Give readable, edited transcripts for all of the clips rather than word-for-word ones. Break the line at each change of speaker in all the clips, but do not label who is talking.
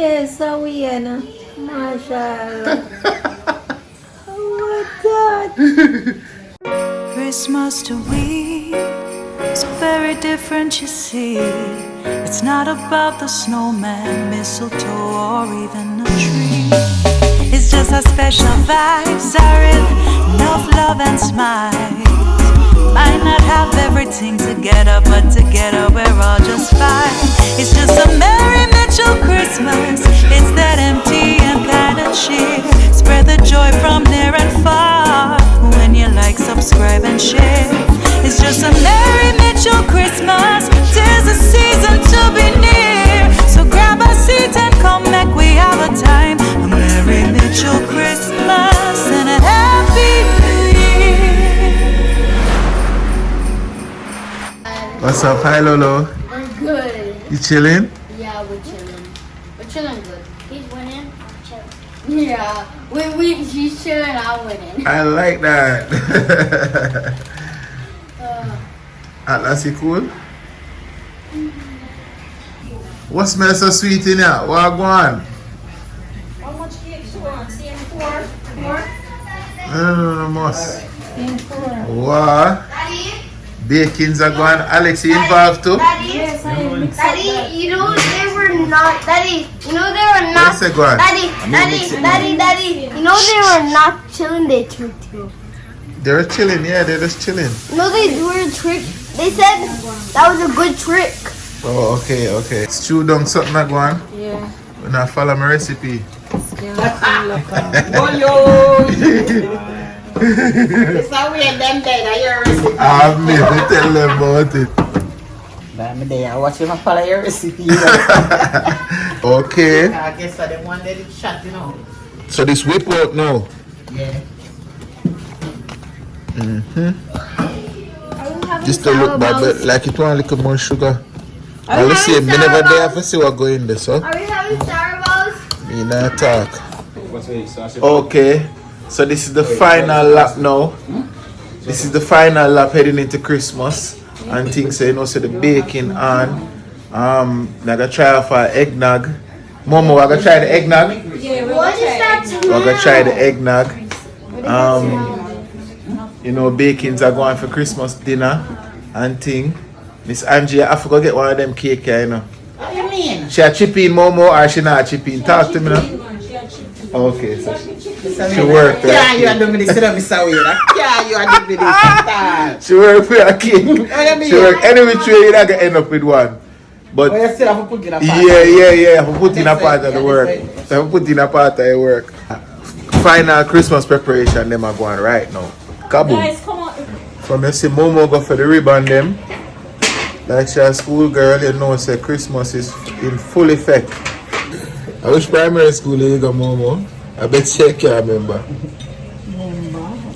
Yes, so we are. Mashallah. Oh my God.
Christmas to we is very different, you see. It's not about the snowman, mistletoe, or even a tree. It's just a special vibes are in enough love and smiles. Might not have everything together, but together we're all just fine. It's just a merry Mitchell Christmas. It's that empty and kind of cheer. Spread the joy from near and far. When you like, subscribe and share. It's just a merry Mitchell Christmas. 'Tis a season to be near. So grab a seat and come back, we have a time. A merry Mitchell Christmas and a happy New Year.
What's up? Hi Lolo.
We're good.
You chilling?
Yeah, we're chilling. We're chilling good. He's winning. I'm chilling. Yeah, she's chilling. I'm winning.
I like that. Atlas, you cool? What smells so sweet in here? What go on?
How much cake do you want? CM4? 4?
No, must.
CM4.
What? Bakings are going. Alex, you involved too?
Yes, I mix up
Daddy,
that.
you know they were not. Daddy, you know they were not.
Yes, go on.
Daddy, you know they were not chilling. They tricked you.
They're chilling, yeah, they're just chilling.
No, they were tricked. They said that was a good trick.
Oh, okay. Stew down something like one.
Yeah.
When I follow my recipe.
It's not weird them dead, I hear recipe.
I'm me to tell them about it.
I'm there, I watch him follow your recipe.
Okay.
I guess I didn't want it shot, you know.
So this whip out now.
Yeah.
Just to look bad, but like it want a little more sugar. I will see, me never there for see what go in there, so.
Are we having sour balls?
Me not talk. Okay, so this is the final lap now. This is the final lap heading into Christmas. And things, so you know, so the baking on. I'm gonna try for eggnog. Momo, we're gonna try the eggnog.
Yeah,
What is that?
We're gonna try the eggnog. You know, bakings are going for Christmas dinner and thing. Miss Angie, I forgot to get one of them cake here, you know.
What do you mean?
She a chip in Momo or she not a chip in? Talk to me now. Okay, so she worked.
Yeah, you are doing this, Mr. Wade. Yeah, you are doing this.
She worked for a cake. She worked any which way you're not gonna end up with one. But
you still have to put in a part.
yeah, I put in a part of the work. I put in a part of the work. Final Christmas preparation them are going right now. Kaboom.
Guys, come on.
From you see Momo go for the ribbon them. Like she a school girl, you know say Christmas is in full effect. I wish primary school you go Momo. I bet you can't remember.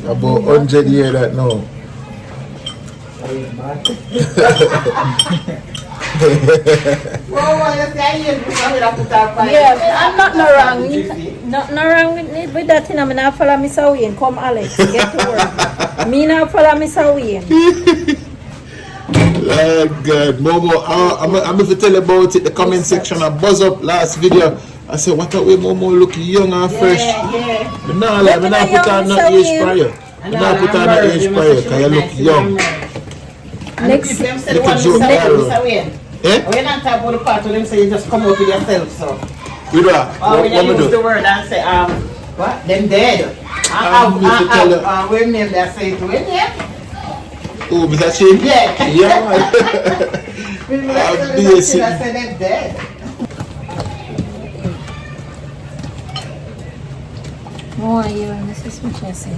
About 100 years that now.
Yeah, I'm not no wrong. Nothing wrong with that thing. I'm not follow Miss Wayne. Come, Alex, get to work. Me not follow Miss Wayne.
Oh God, Momo, I'm going to tell you about it. The comment section I buzz up last video. I said, what a way Momo look young and fresh.
Yeah.
But no, like, I'm not put on no age prior. I'm not put on no age prior because you look young.
Next.
Eh?
We're not talking about the part where them say you just come out with yourself, so.
With what?
Or when
What
you
me
use
do?
the word and say, what? Them dead. Where name they say to it, yeah?
Oh, Mr. Chin?
Yeah.
Yeah, man.
I say them dead.
Oh, yeah, this is what I say.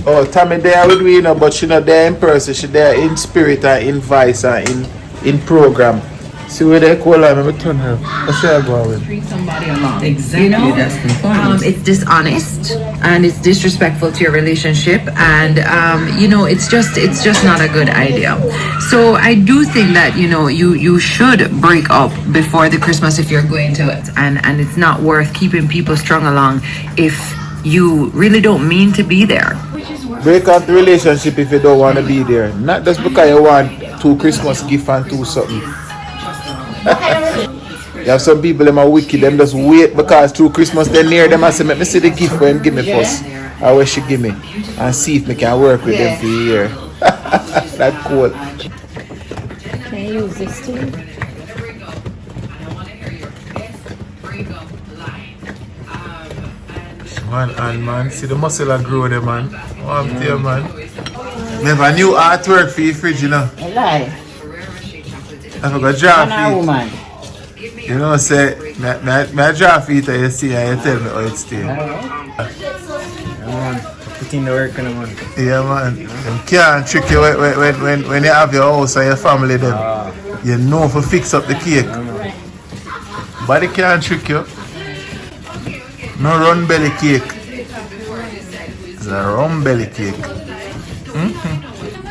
Oh, Tammy there with me, you know, but she not there in person. She there in spirit and in voice and in program. See where they call her, let me turn her. What's she going?
Treat somebody along. Exactly. You know, that's the point. It's dishonest and it's disrespectful to your relationship, and you know, it's just not a good idea. So I do think that you should break up before the Christmas if you're going to it, and it's not worth keeping people strung along if you really don't mean to be there.
Break up the relationship if you don't want to be there. Not just because you want 2 Christmas gifts and 2 something. You have some people them are wicked, them just wait because through Christmas they're near them. I say, let me see the gift when give me first. Or what she give me. And see if me can work with them for a year. That's cool.
Can you use this too?
Man, and man, see the muscle are grow there, man. Oh, I'm there, man. Never new artwork for your fridge, you know.
A lie.
I forgot draw
Man or
feet.
woman.
You know, say, my draw feet, you see, and you tell me how it's still.
Put in the work on the man.
Yeah, man. Them can't trick you when you have your house and your family, them. You know for fix up the cake. But they can't trick you. No run belly cake. It's a rum belly cake.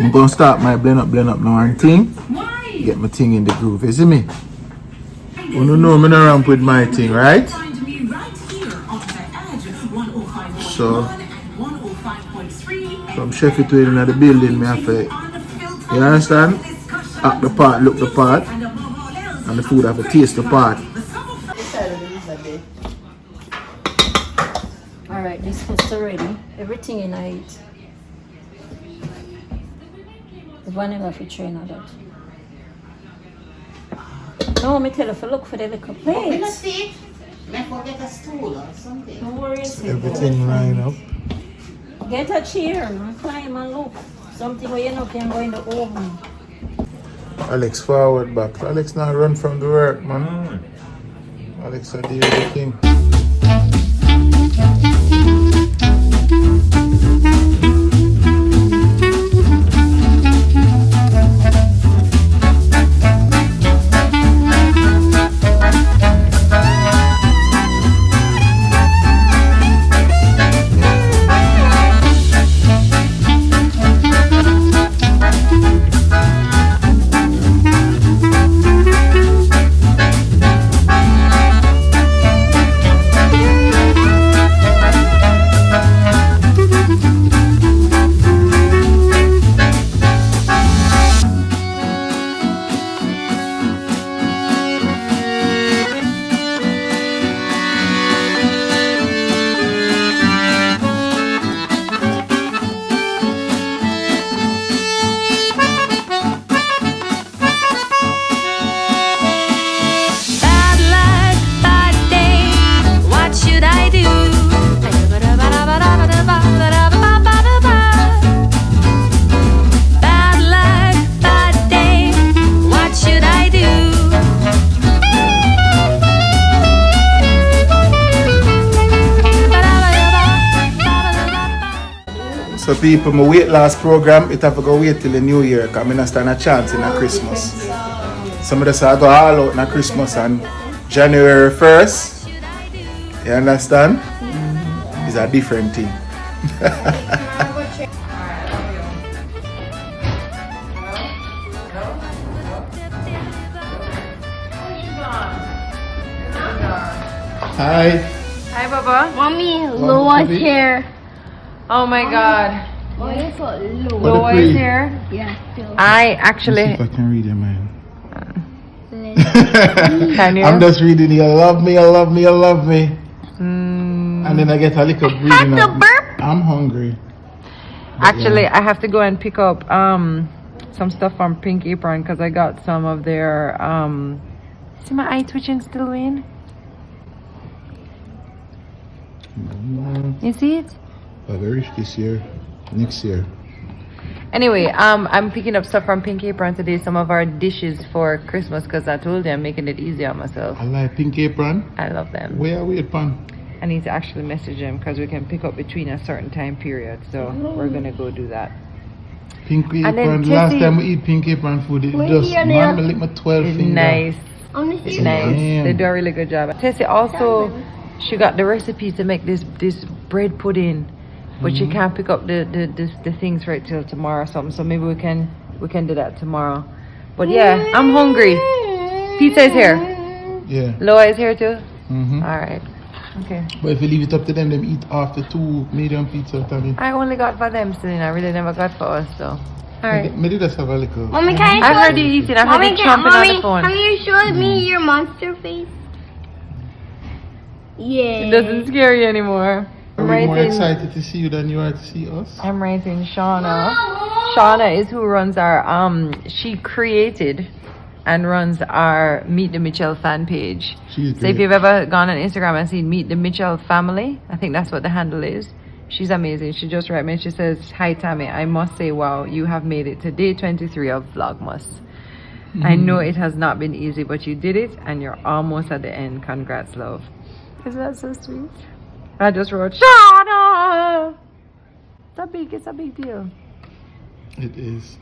I'm gonna start my blend up now and thing. Get my thing in the groove. You see me? You don't know me not ramp with my thing, right? So from chef it in the building, me have to, you understand? Act the part, look the part, and the food have to taste the part.
Alright, this was ready. Everything in it. The vanilla feature in that. No, me tell you to look for the little
We not
plates.
see it. Let's forget a stool or something.
Don't worry.
Everything line up.
Get a chair and climb and look. Something where you know can go in the oven.
Alex forward back. Alex not run from the work, man. Alex a do the thing.
Bad luck, bad day. What should I do? Bad luck, bad day. What should I do?
So people, my weight loss program, it have to go wait till the new year because I don't stand a chance in a Christmas. Some of us are go all out in Christmas on January 1st. You understand? It's a different thing. Hi.
Hi, Baba.
Mommy, Loa's here.
Oh my God.
Mommy put Loa.
Loa is here.
Yeah, still.
I actually.
If I can read your mind.
Can you?
I'm just reading you love me, I love me, I love me. And then I get a little breathing
the
out.
burp.
I'm hungry.
Actually, I have to go and pick up some stuff from Pink Apron because I got some of their see my eye twitching still in. You see it?
I'll reach this year, next year.
Anyway, I'm picking up stuff from Pink Apron today. Some of our dishes for Christmas because I told you I'm making it easy on myself.
I like Pink Apron.
I love them.
Where are we at, Pan?
I need to actually message them because we can pick up between a certain time period. So we're gonna go do that.
Pink
And then
Apron. Last
Tessie-
time we eat Pink Apron food, it
Wait
just
here,
man,
there.
I lick my 12
It's
finger.
nice.
Only
It's
see
nice.
Damn.
They do a really good job. Tessie also, she got the recipe to make this bread pudding, but she can't pick up the things right till tomorrow or something. So maybe we can do that tomorrow. But yeah, I'm hungry. Pizza is here.
Yeah.
Loa is here too.
Mm-hmm.
All right. Okay.
But if you leave it up to them, them eat after 2 medium pizza. Tami.
I only got for them, Selena. I really never got for us though. All right.
Maybe just have a little.
Mommy, can
I heard you eating. I heard you chomping on the phone.
Can you show me your monster face? Yeah.
It doesn't scare you anymore. I'm
Are we more
writing,
excited to see you than you are to see us?
I'm writing Shauna. Shauna is who runs our, she created and runs our Meet the Mitchell fan page.
She's
So if
great.
you've ever gone on Instagram and seen Meet the Mitchell family, I think that's what the handle is. She's amazing. She just wrote me and she says, "Hi Tammy, I must say, wow, you have made it to day 23 of Vlogmas. I know it has not been easy, but you did it and you're almost at the end. Congrats, love." Isn't that so sweet? I just wrote, Shauna! It's a big deal.
It is.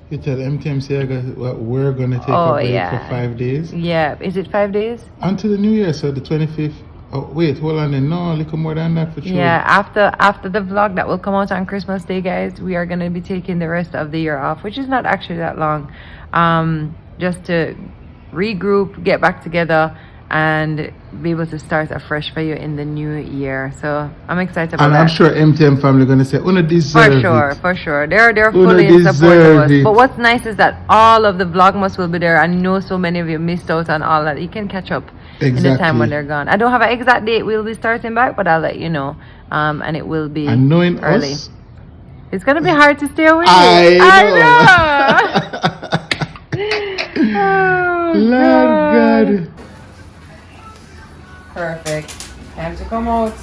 You tell MTMC we're going to take
Oh,
a break
yeah.
for 5 days.
Yeah, is it 5 days?
Until the new year, so the 25th. Oh, wait, hold on then. No, a little more than that for sure.
Yeah, after the vlog that will come out on Christmas Day, guys, we are going to be taking the rest of the year off, which is not actually that long. Just to regroup, get back together, and be able to start afresh for you in the new year. So I'm excited about
And
that.
I'm sure MTM family going to say, "Una deserve it."
For sure. They're
Una
fully in support of us.
deserve
But
it.
what's nice is that all of the Vlogmas will be there. I know so many of you missed out on all that. You can catch up in the time when
Exactly.
they're gone. I don't have an exact date we'll be starting back, but I'll let you know. And it will be
And knowing
early.
us,
It's gonna be hard to stay away.
I
know.
Lord God.
Perfect. Time to come out.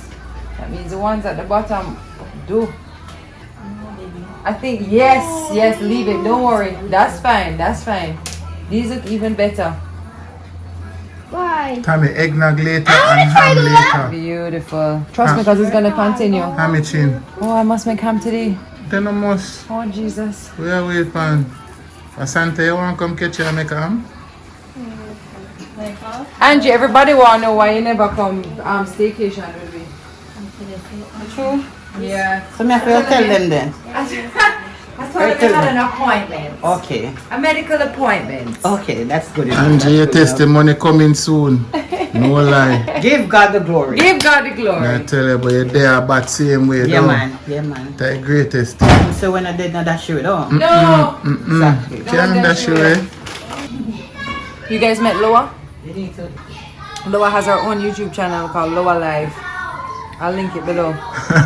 That means the ones at the bottom do. I think yes, leave it. Don't worry. That's fine. These look even better.
Why?
Tammy, eggnog later and ham later.
Beautiful. Trust me, because it's gonna continue.
Hammy chin.
Oh, I must make ham today.
Then I must.
Oh Jesus.
We are waiting for Asante, you want to come catch you and make a ham?
Angie, everybody wanna know why you never come staycation with me.
True.
Yeah.
So me have to tell them then.
I thought they had an appointment.
Okay.
A medical appointment.
Okay, that's good.
Angie, your testimony coming soon. No lie.
Give God the glory.
Give God the glory.
I tell you, but you're there but same way.
Yeah,
though.
man. Yeah, man.
The greatest thing.
So when I did not dash you at all.
No.
Exactly.
Can't dash you, eh?
You guys met Loa?
You need to.
Loa has her own YouTube channel called Loa Live. I'll link it below.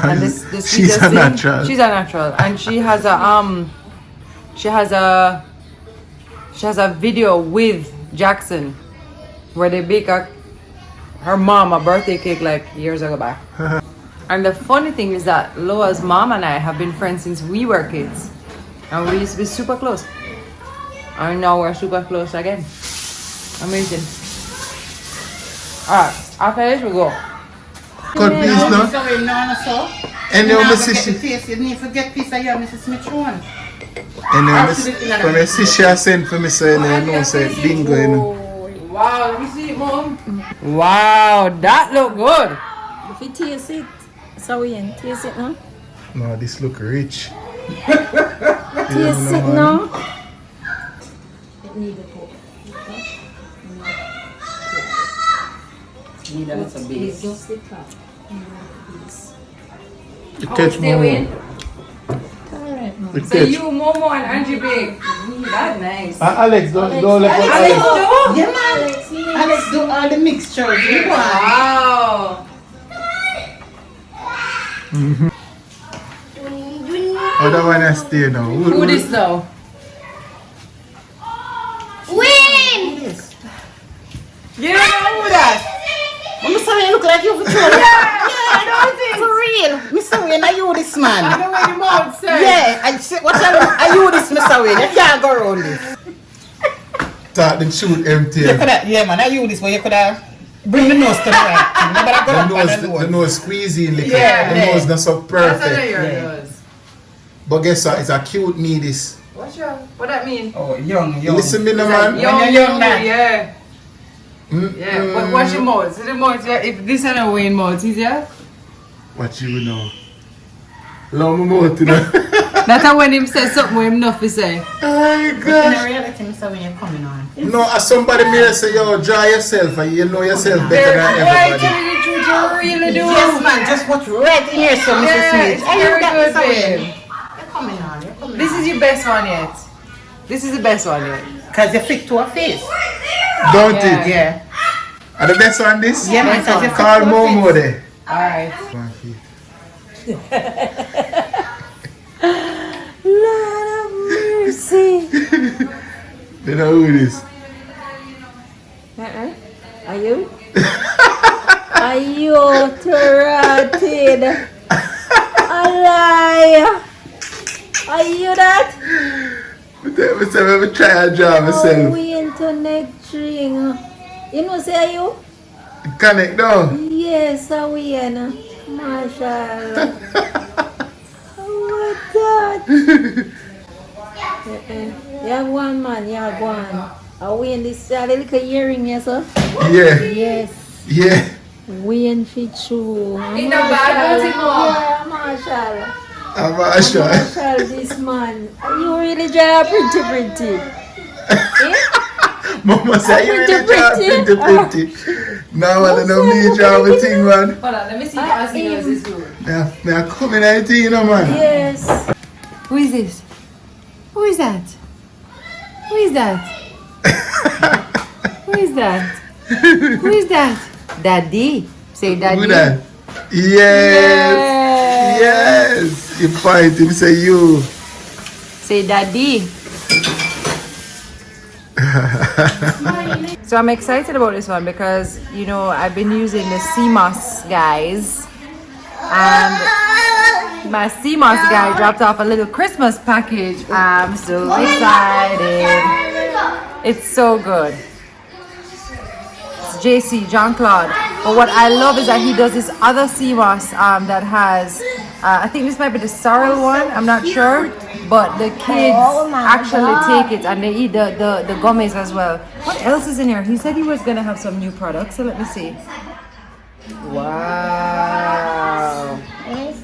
And this
She's a natural.
She's a natural, and she has a video with Jackson where they bake her mom a birthday cake like years ago back. And the funny thing is that Loa's mom and I have been friends since we were kids, and we used to be super close. And now we're super close again. Amazing. Alright, after this we go.
Cut piece now.
So.
And
You
you
need
see
to
she.
get the taste. You need to get piece of your Mrs. Smith one.
And you when I see she sent for me, so you know, say bingo, you know.
Wow, let me see it, Mom. Wow, that look good.
If you taste it, so we taste it now.
No, this look rich.
Taste it now.
Need a little base.
Just the top.
You catch
Stay
more.
in.
Alright, now.
You
So
catch.
you, Momo, and Angie bake. That's nice.
Alex, don't let go.
Alex, do?
Yeah, man. Alex, do all the mixture. You want?
Wow.
Other one is stay now.
Who this now?
Win!
You don't know who that?
I'm sorry, you look like you for sure. Yeah, I don't think. For real. Mr. Wayne, are you this man?
I know where the mouth says.
Yeah, I say, what are you this, Mr. Wayne? You can't go around this.
Start the shoot
You
empty.
could have, yeah, man, are you this, but you could have bring the nose to the right. Remember that
The nose squeezing like
Yeah,
the
yeah.
nose not so
That's what
perfect.
yours
Yeah.
does.
But guess what? It's a cute me this.
What's your, what that mean?
Oh, young.
Listen me no man.
When you're young, man.
Yeah. Yeah, but what's your mouth? So the mouth, yeah, if this is a Wayne mouth, is yeah?
What you know? Love my mouth, you know.
That's how when him says something with him enough to say.
Oh my
In
gosh.
reality, Mr. Wayne, you're coming on.
No, as somebody may say, yo, draw yourself and you know yourself better
Very,
than
why
everybody.
tell you the truth, you really do.
Yes, man, just watch right in here, so Mr.
Yeah,
Smith.
it's
Are you
very
that,
good,
Mr. Wayne?
babe.
You're coming on, you're coming
This is your best one yet. This is the best one yet.
Because you fit to a face.
Don't
Yeah.
it?
Yeah.
Are the best on this?
Yeah, man. So just
Call MoMo there.
Alright.
Lord of mercy.
They know who it is.
Are you? Are you trotted? A liar. Are you that?
I ever try to draw
Oh,
myself.
we into next string. You know, say are you?
Connect down.
Yes, are we in? Marshall. What that? Yeah, one man, yeah, one. Are we in this little earring, yes, sir?
Yeah.
Yes.
Yeah.
We in Fichu.
In the bag,
Yeah, Marshall.
I'm not sure.
Marshall, this man. You really draw pretty.
Mama say you really
Pretty,
draw pretty. Now I don't know me draw a thing, man.
Hold on, let me see if Ozzy knows this rule.
Me I come in anything, you know, man.
Yes.
Who is this? Who is that? Who is that? Who is that? Who is that? Daddy. Say daddy.
Who that? Yes. Yes. You point him, say you.
Say daddy. So I'm excited about this one because, you know, I've been using the CMOS guys, and my CMOS guy dropped off a little Christmas package. I'm so excited. It's so good. It's JC, Jean-Claude. But what I love is that he does this other CMOS that has, I think this might be the sorrel one, I'm not sure. But the kids actually take it and they eat the gummies as well. What else is in here? He said he was going to have some new products, so let me see. Wow.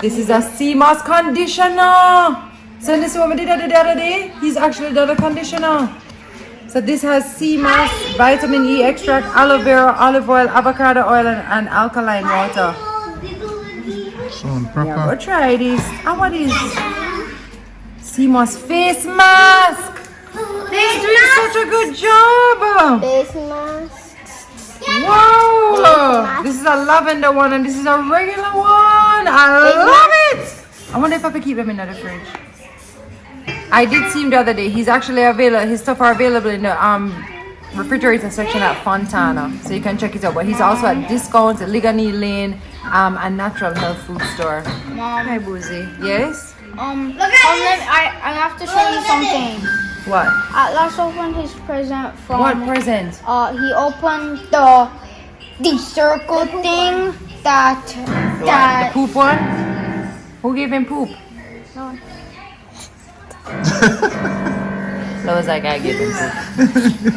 This is a CMOS conditioner. So this is what we did the other day. He's actually done a conditioner. So this has CMOS, vitamin E extract, aloe vera, olive oil, avocado oil, and alkaline water.
Sound proper.
Yeah, go try this. And what is CMOS face mask? They're doing such a good job.
Face mask.
Wow. This is a lavender one and this is a regular one. I love it. I wonder if I could keep them in the fridge. I did see him the other day. He's actually available. His stuff are available in the refrigerator section at Fontana, so you can check it out. But he's also at Discount, Ligani Lane, and Natural Health Food Store.
Mom.
Hi, Boozy. Yes.
I have to show you something.
What?
Atlas opened his present from.
What present?
He opened the circle thing
The poop one? Who gave him poop?
No.
Lois like I gave him poop.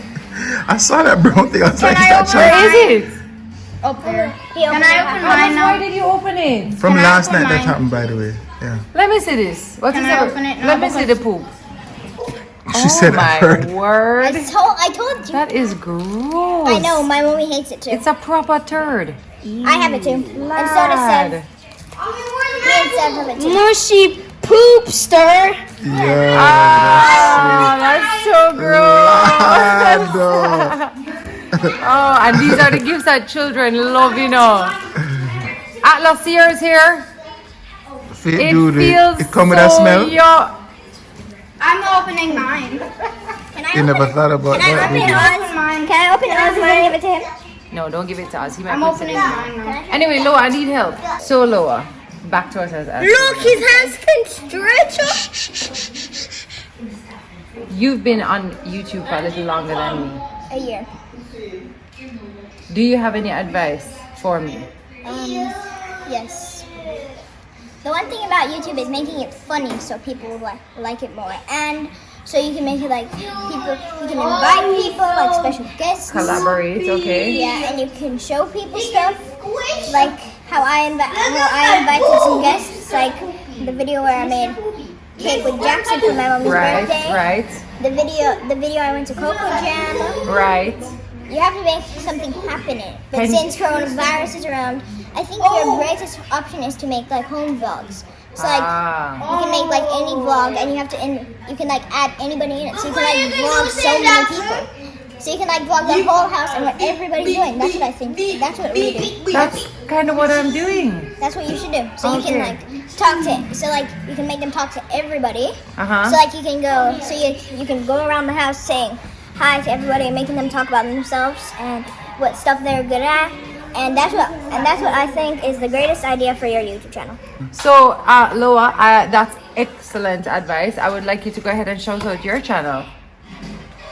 I saw that brown thing. I was like,
Where is it?
Up there. Can I open mine
Why
now?
did you open it?
from
Can I
last
open
night that
mine?
happened, by the way. Yeah.
Let me see this. What
Can
is
I
it?
open it now?
Let me see the poop.
She said I
my
heard.
word.
I told you.
That is gross.
I know, my mommy hates it too.
It's a proper turd.
I have it too. And so does Sev. Me and Sev have it too.
Mushy poopster.
Yeah.
Oh, that's so gross. Oh, and these are the gifts that children love, you know. Atlas ears here. It feels
it come with a smell.
I'm opening mine.
You never thought about
Can I
that.
open
did you?
Oz? Can I open Oz and give it to him?
No, don't give it to us. He might
I'm
put it
opening
in.
mine now.
Anyway, Loa, I need help. So, Loa, back to us as
Look, his hands can stretch up.
You've been on YouTube for a little longer than me.
A year.
Do you have any advice for me?
Yes. The one thing about YouTube is making it funny so people will like it more. And so you can make it like people, you can invite people, like special guests.
Collaborate, okay?
Yeah, and you can show people stuff. Like how I invited some guests, like the video where I made cake with Jackson for my mommy's birthday.
Right.
The video I went to Coco Jam.
Right.
You have to make something happen in it. But since coronavirus is around, I think your greatest option is to make like home vlogs. So like you can make like any vlog, and you can like add anybody in it. So you can like vlog so many people. So you can like vlog the whole house and what everybody's doing. That's what I think. That's what we do.
That's kind of what I'm doing.
That's what you should do. So you can like talk to. So like you can make them talk to everybody.
Uh-huh.
So like you can go. So you can go around the house saying hi to everybody and making them talk about themselves and what stuff they're good at. And that's what I think is the greatest idea for your YouTube channel.
So, Loa, that's excellent advice. I would like you to go ahead and shout out your channel.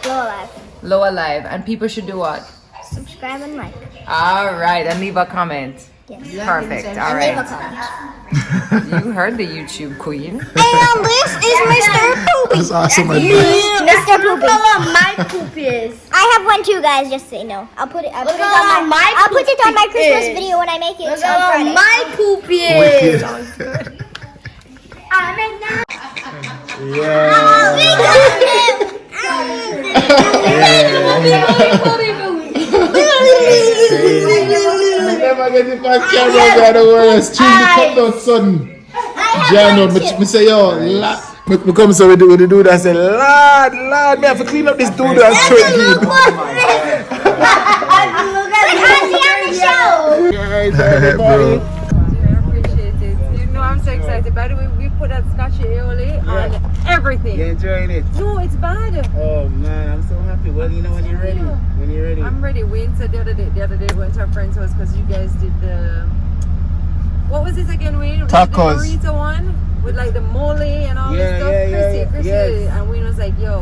Loa Live.
Loa Live. And people should do what?
Subscribe and like.
All right. And leave a comment.
Yes.
Perfect. All
And leave a
right.
comment.
You heard the YouTube queen.
And this is Mr. Poopy.
That's awesome.
Mr. Poopy.
my poop is.
I have one too, guys. Just so you know, I'll put it on my Christmas video when I make it on Friday.
My poop is.
Never get it on camera, by the worst. Choose the cut out sudden. Jano, me say yo, me come so we do that. Say, Lord, me have to clean up this dude and straight in. Bro.
I appreciate it. You know I'm so excited. By the way, we put that scotchy aioli on everything.
You enjoying it?
No, it's bad.
Oh man, I'm so happy. Well, you know when you're ready. When you're ready.
I'm ready. Wayne said the other day we went to our friend's house because you guys did the... What was this again, Wayne? Was it the
Tacos.
burrito one? With like the mole and all
Yeah,
this stuff.
yeah,
Chrissy
yes.
did it. And Wayne was like, yo,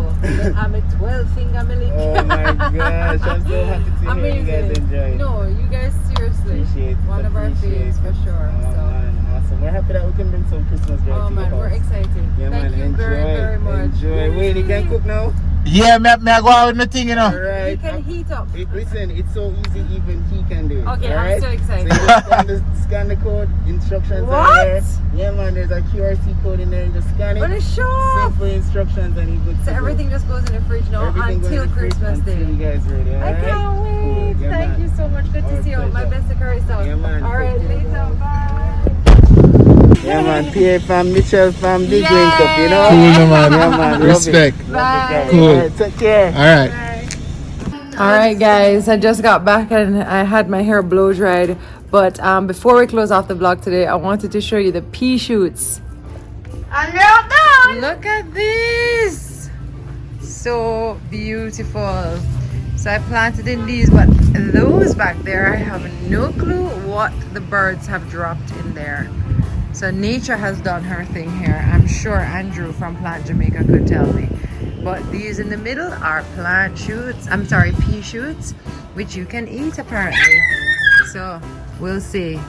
I'm a 12-finger milk.
Oh my gosh, I'm so happy to hear
Amazing.
you guys enjoy.
No, you guys seriously.
Appreciate it.
One of our
appreciate
faves for
it.
sure.
Oh
So.
man, awesome. We're happy that we can bring some Christmas joy
Oh
to
man,
your
we're
house.
excited.
Yeah,
Thank
man,
you
enjoy,
very, very much.
Enjoy. Wait, you can cook now?
Yeah, me go out with nothing, you know.
Alright.
You can heat up.
Listen, it's so easy, even he can do it.
Okay, I'm
alright?
so excited.
So you just scan the code, instructions
What?
are there. Yeah man, there's a QRC code in there, you just scan it.
What a show!
Simple instructions and you good to
So
go.
everything just goes in the fridge now
Everything goes
until
in the fridge
Christmas
until
Day.
you guys ready,
I
alright?
can't wait.
Cool. Yeah,
Thank
man.
you so much. Good to
Our
see you. My
pleasure.
best to curry out.
Yeah, man.
Alright, later. Bye.
Yeah man, PA fam, Mitchell fam, big
Yes.
link up, you know?
Cool, man.
Yeah man,
Respect.
Love it.
Bye.
Cool.
Alright, take care.
Alright.
Alright guys, I just got back and I had my hair blow dried. But before we close off the vlog today, I wanted to show you the pea shoots.
And they're all done.
Look at this! So beautiful. So I planted in these, but those back there, I have no clue what the birds have dropped in there. So nature has done her thing here. I'm sure Andrew from Plant Jamaica could tell me. But these in the middle are plant shoots. I'm sorry, pea shoots, which you can eat apparently. So we'll see.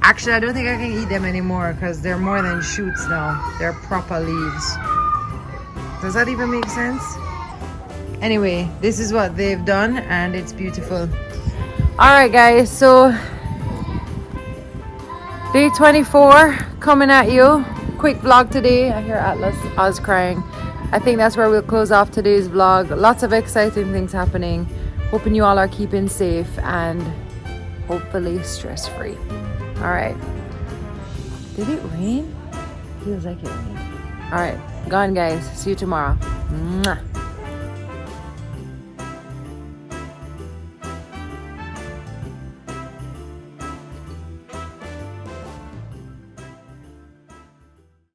Actually, I don't think I can eat them anymore because they're more than shoots now. They're proper leaves. Does that even make sense? Anyway, this is what they've done and it's beautiful. Alright guys, so day 24 coming at you. Quick vlog today. I hear Atlas Oz crying. I think that's where we'll close off today's vlog. Lots of exciting things happening. Hoping you all are keeping safe and hopefully stress-free. Alright. Did it rain? Feels like it rained. Alright, gone guys. See you tomorrow. Mwah.